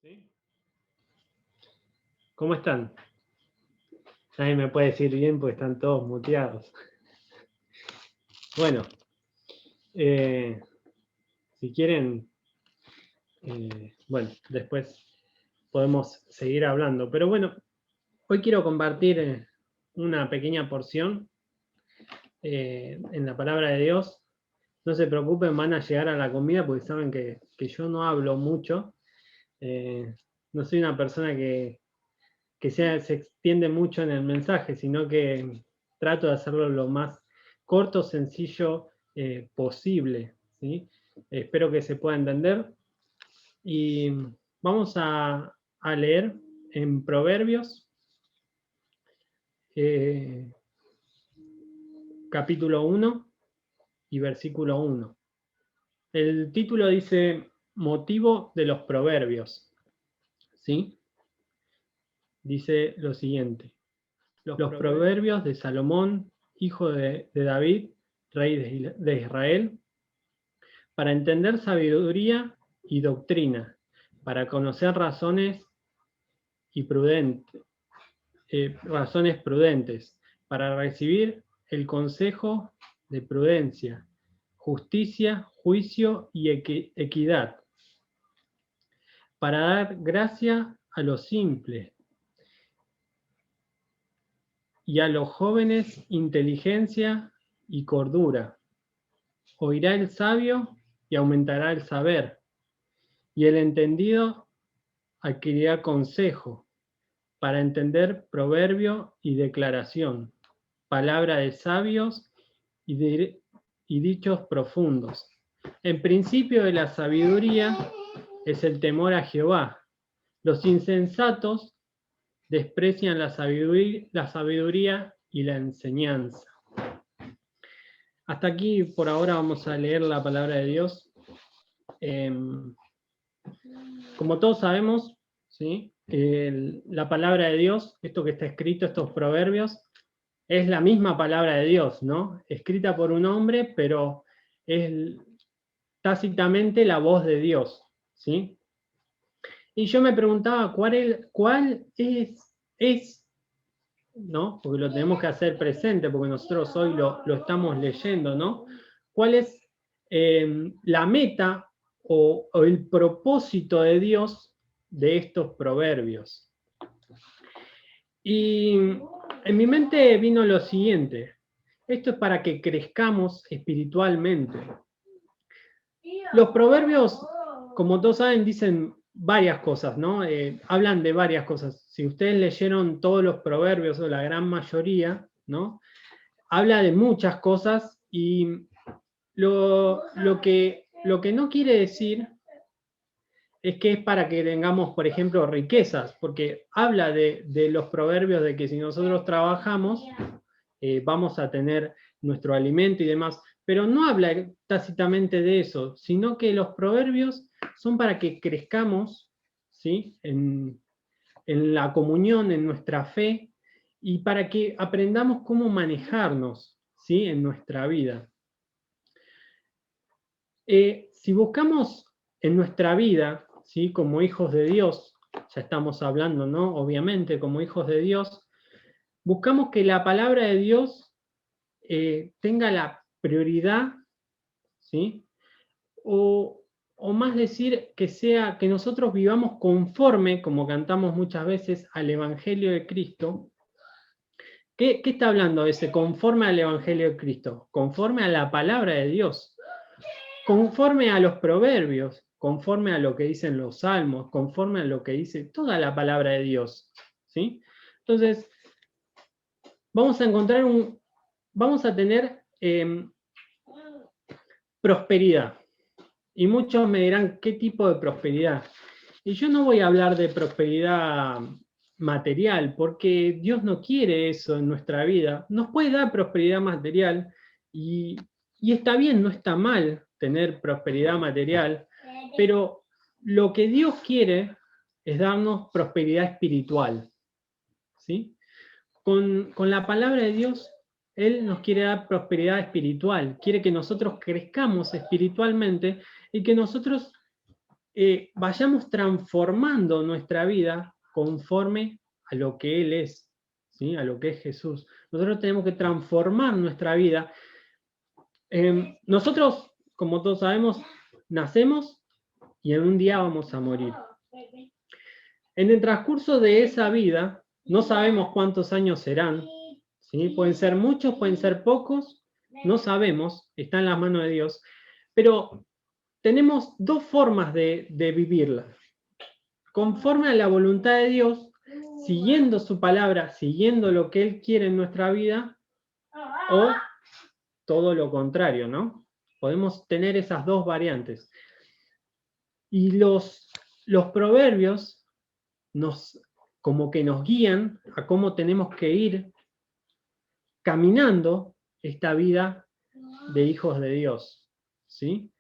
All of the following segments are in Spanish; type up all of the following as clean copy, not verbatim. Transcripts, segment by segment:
¿Sí? ¿Cómo están? Nadie me puede decir bien porque están todos muteados. Bueno, si quieren, bueno, después podemos seguir hablando. Pero bueno, hoy quiero compartir una pequeña porción en la palabra de Dios. No se preocupen, van a llegar a la comida porque saben que yo no hablo mucho. No soy una persona que se extiende mucho en el mensaje, sino que trato de hacerlo lo más corto, sencillo posible, ¿sí? Espero que se pueda entender. Y vamos a leer en Proverbios, capítulo 1 y versículo 1. El título dice, motivo de los proverbios, ¿sí? Dice lo siguiente. Los proverbios de Salomón, hijo de David, rey de Israel, para entender sabiduría y doctrina, para conocer razones prudentes, para recibir el consejo de prudencia, justicia, juicio y equidad, para dar gracia a los simples y a los jóvenes inteligencia y cordura. Oirá el sabio y aumentará el saber, y el entendido adquirirá consejo, para entender proverbio y declaración, palabra de sabios y dichos profundos. En principio de la sabiduría es el temor a Jehová. Los insensatos desprecian la sabiduría y la enseñanza. Hasta aquí por ahora vamos a leer la palabra de Dios. Como todos sabemos, ¿sí? La palabra de Dios, esto que está escrito, estos proverbios, es la misma palabra de Dios, ¿no? Escrita por un hombre, pero es tácitamente la voz de Dios, ¿sí? Y yo me preguntaba cuál es, ¿no? Porque lo tenemos que hacer presente, porque nosotros hoy lo estamos leyendo, ¿no? ¿Cuál es la meta o el propósito de Dios de estos proverbios? Y en mi mente vino lo siguiente: esto es para que crezcamos espiritualmente. Los proverbios, como todos saben, dicen varias cosas, ¿no? Hablan de varias cosas. Si ustedes leyeron todos los proverbios, o la gran mayoría, ¿no? Habla de muchas cosas, y lo que no quiere decir es que es para que tengamos, por ejemplo, riquezas, porque habla de los proverbios de que si nosotros trabajamos, vamos a tener nuestro alimento y demás, pero no habla tácitamente de eso, sino que los proverbios son para que crezcamos, ¿sí? en la comunión, en nuestra fe, y para que aprendamos cómo manejarnos, ¿sí? en nuestra vida. Si buscamos en nuestra vida, ¿sí? como hijos de Dios, ya estamos hablando, ¿no? Obviamente, como hijos de Dios, buscamos que la palabra de Dios tenga la prioridad, ¿sí? O más decir que nosotros vivamos conforme, como cantamos muchas veces, al Evangelio de Cristo. ¿Qué está hablando ese conforme al Evangelio de Cristo? Conforme a la palabra de Dios, conforme a los proverbios, conforme a lo que dicen los salmos, conforme a lo que dice toda la palabra de Dios, ¿sí? Entonces, vamos a tener prosperidad. Y muchos me dirán, ¿qué tipo de prosperidad? Y yo no voy a hablar de prosperidad material, porque Dios no quiere eso en nuestra vida. Nos puede dar prosperidad material y está bien, no está mal tener prosperidad material, pero lo que Dios quiere es darnos prosperidad espiritual, ¿sí? Con la palabra de Dios, Él nos quiere dar prosperidad espiritual, quiere que nosotros crezcamos espiritualmente y que nosotros vayamos transformando nuestra vida conforme a lo que Él es, ¿sí? A lo que es Jesús. Nosotros tenemos que transformar nuestra vida. Nosotros, como todos sabemos, nacemos y en un día vamos a morir. En el transcurso de esa vida, no sabemos cuántos años serán, ¿sí? Pueden ser muchos, pueden ser pocos, no sabemos, está en las manos de Dios, pero tenemos dos formas de vivirla. Conforme a la voluntad de Dios, siguiendo su palabra, siguiendo lo que Él quiere en nuestra vida, o todo lo contrario, ¿no? Podemos tener esas dos variantes. Y los proverbios como que nos guían a cómo tenemos que ir caminando esta vida de hijos de Dios, ¿sí?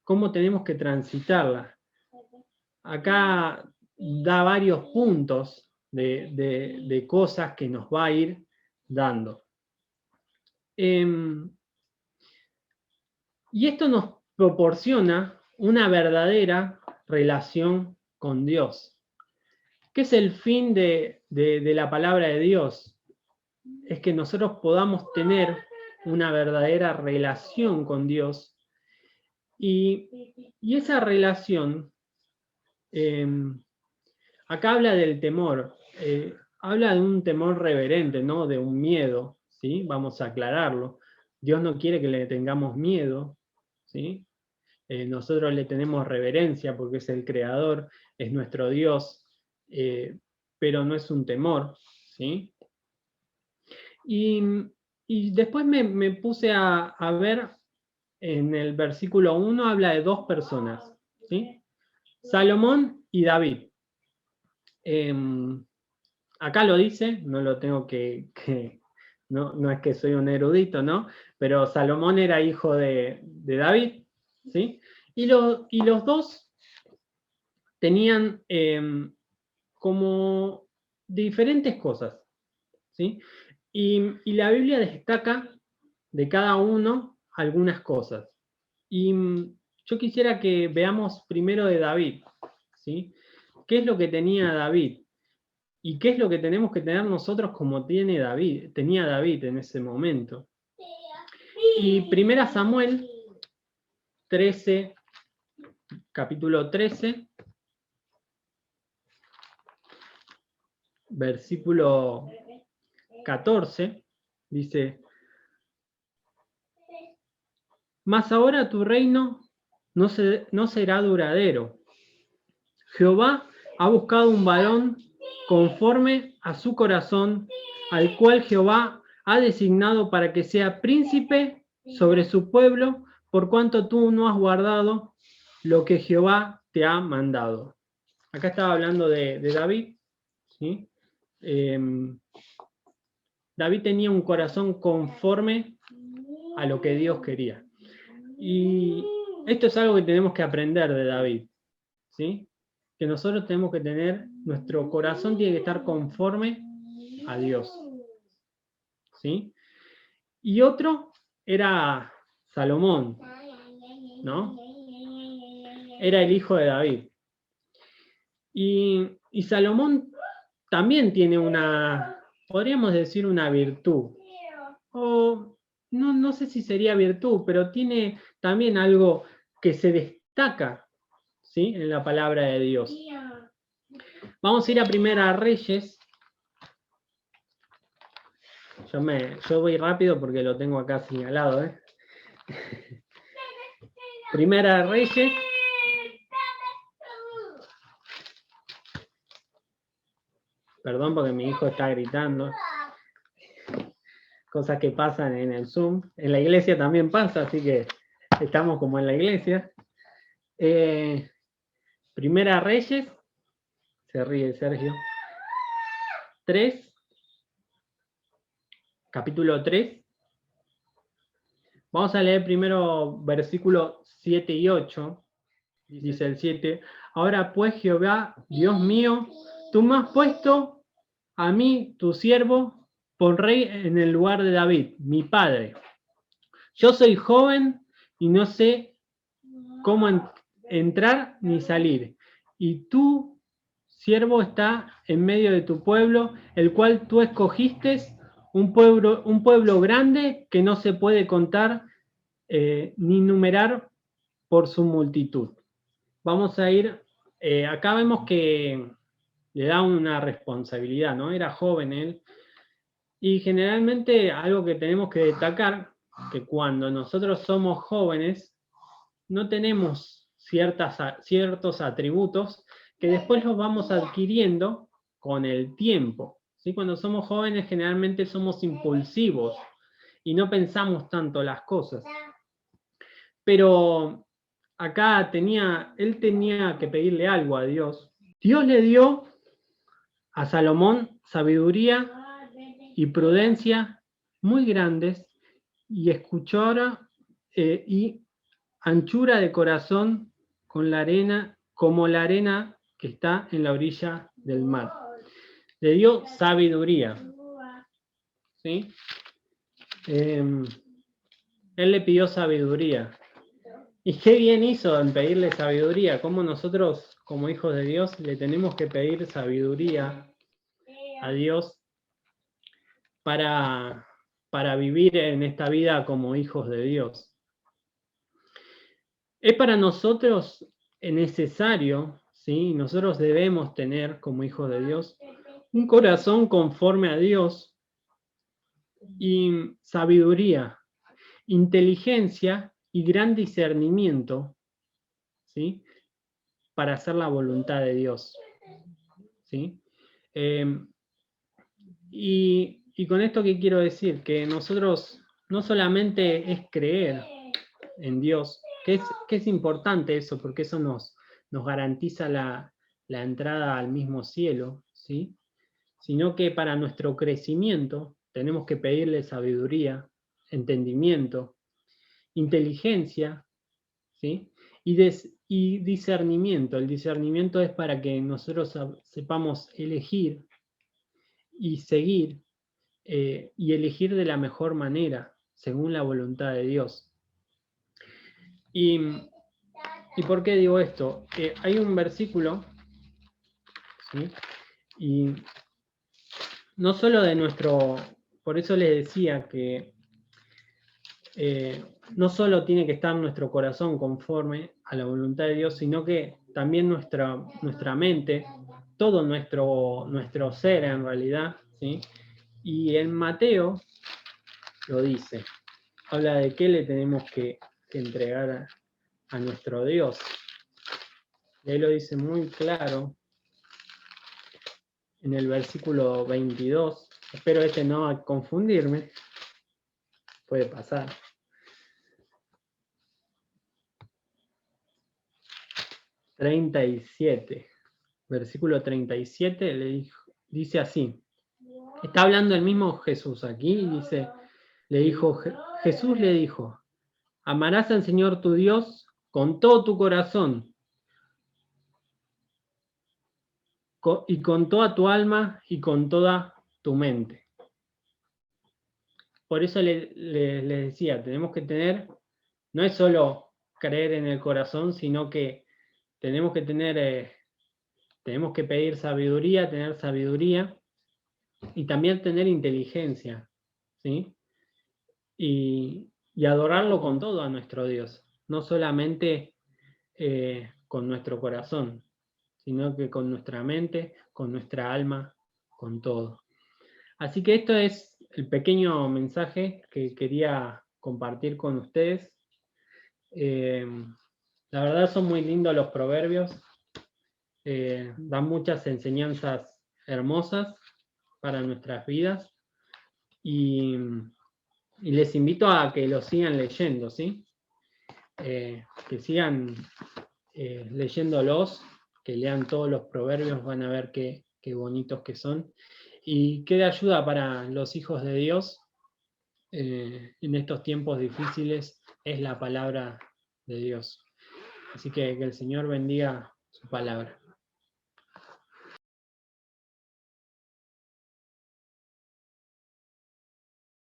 Cómo tenemos que transitarla. Acá da varios puntos de cosas que nos va a ir dando. Y esto nos proporciona una verdadera relación con Dios. ¿Qué es el fin de la palabra de Dios? Es que nosotros podamos tener una verdadera relación con Dios. Y esa relación, acá habla del temor, habla de un temor reverente, ¿no? De un miedo, ¿sí? Vamos a aclararlo. Dios no quiere que le tengamos miedo, ¿sí? Nosotros le tenemos reverencia porque es el creador, es nuestro Dios, pero no es un temor, ¿sí? Y después me puse a ver, en el versículo 1 habla de dos personas, ¿sí? Salomón y David. Acá lo dice, no lo tengo no es que soy un erudito, ¿no? Pero Salomón era hijo de David, ¿sí? Y los dos tenían como diferentes cosas, ¿sí? Y la Biblia destaca de cada uno algunas cosas. Y yo quisiera que veamos primero de David, ¿sí? ¿Qué es lo que tenía David? ¿Y qué es lo que tenemos que tener nosotros como tenía David en ese momento? Y 1 Samuel 13, capítulo 13, versículo 14, dice: mas ahora tu reino no será duradero. Jehová ha buscado un varón conforme a su corazón, al cual Jehová ha designado para que sea príncipe sobre su pueblo, por cuanto tú no has guardado lo que Jehová te ha mandado. Acá estaba hablando de David, ¿sí? David tenía un corazón conforme a lo que Dios quería. Y esto es algo que tenemos que aprender de David, ¿sí? Que nosotros tenemos que tener, nuestro corazón tiene que estar conforme a Dios, ¿sí? Y otro era Salomón, ¿no? Era el hijo de David. Y Salomón también tiene podríamos decir una virtud, o no sé si sería virtud, pero tiene también algo que se destaca, ¿sí? En la palabra de Dios. Vamos a ir a Primera Reyes. Yo voy rápido porque lo tengo acá señalado, ¿eh? Primera Reyes. Perdón porque mi hijo está gritando. Cosas que pasan en el Zoom. En la iglesia también pasa, así que estamos como en la iglesia. Primera Reyes. Se ríe Sergio. 3. Capítulo 3. Vamos a leer primero versículos 7 y 8. Dice el 7. Ahora pues, Jehová, Dios mío, tú me has puesto a mí, tu siervo, por rey en el lugar de David, mi padre. Yo soy joven y no sé cómo entrar ni salir. Y tu siervo está en medio de tu pueblo, el cual tú escogiste, un pueblo grande que no se puede contar ni numerar por su multitud. Vamos a ir, acá vemos que le da una responsabilidad, ¿no? Era joven él. Y generalmente algo que tenemos que destacar, que cuando nosotros somos jóvenes, no tenemos ciertos atributos que después los vamos adquiriendo con el tiempo. ¿Sí? Cuando somos jóvenes generalmente somos impulsivos y no pensamos tanto las cosas. Pero acá él tenía que pedirle algo a Dios. Dios le dio a Salomón sabiduría y prudencia muy grandes y escuchora y anchura de corazón con la arena, como la arena que está en la orilla del mar. Le dio sabiduría. ¿Sí? Él le pidió sabiduría. Y qué bien hizo en pedirle sabiduría. Como nosotros, como hijos de Dios, le tenemos que pedir sabiduría a Dios para vivir en esta vida como hijos de Dios. Es para nosotros necesario, ¿sí? Nosotros debemos tener como hijos de Dios un corazón conforme a Dios y sabiduría, inteligencia y gran discernimiento, ¿sí? Para hacer la voluntad de Dios, ¿sí? Y con esto, ¿qué quiero decir? Que nosotros no solamente es creer en Dios, que es importante eso, porque eso nos garantiza la entrada al mismo cielo, ¿sí? Sino que para nuestro crecimiento tenemos que pedirle sabiduría, entendimiento, inteligencia, ¿sí? Y discernimiento. El discernimiento es para que nosotros sepamos elegir y seguir y elegir de la mejor manera, según la voluntad de Dios. ¿Y por qué digo esto? Hay un versículo, ¿sí? Y no solo de nuestro, por eso les decía que no solo tiene que estar nuestro corazón conforme a la voluntad de Dios, sino que también nuestra mente, todo nuestro ser en realidad, ¿sí? Y en Mateo lo dice, habla de qué le tenemos que entregar a nuestro Dios. Y ahí lo dice muy claro en el versículo 22. Espero no confundirme. Puede pasar. Versículo 37 dice así. Está hablando el mismo Jesús aquí y dice, Jesús le dijo, amarás al Señor tu Dios con todo tu corazón y con toda tu alma y con toda tu mente. Por eso les decía, tenemos que tener, no es solo creer en el corazón, sino que tenemos que tenemos que pedir sabiduría, tener sabiduría y también tener inteligencia, ¿sí? Y adorarlo con todo a nuestro Dios, no solamente con nuestro corazón, sino que con nuestra mente, con nuestra alma, con todo. Así que esto es el pequeño mensaje que quería compartir con ustedes. La verdad son muy lindos los proverbios, dan muchas enseñanzas hermosas para nuestras vidas y les invito a que lo sigan leyendo, ¿sí? Que sigan leyéndolos, que lean todos los proverbios, van a ver qué bonitos que son y qué de ayuda para los hijos de Dios en estos tiempos difíciles es la palabra de Dios. Así que el Señor bendiga su palabra.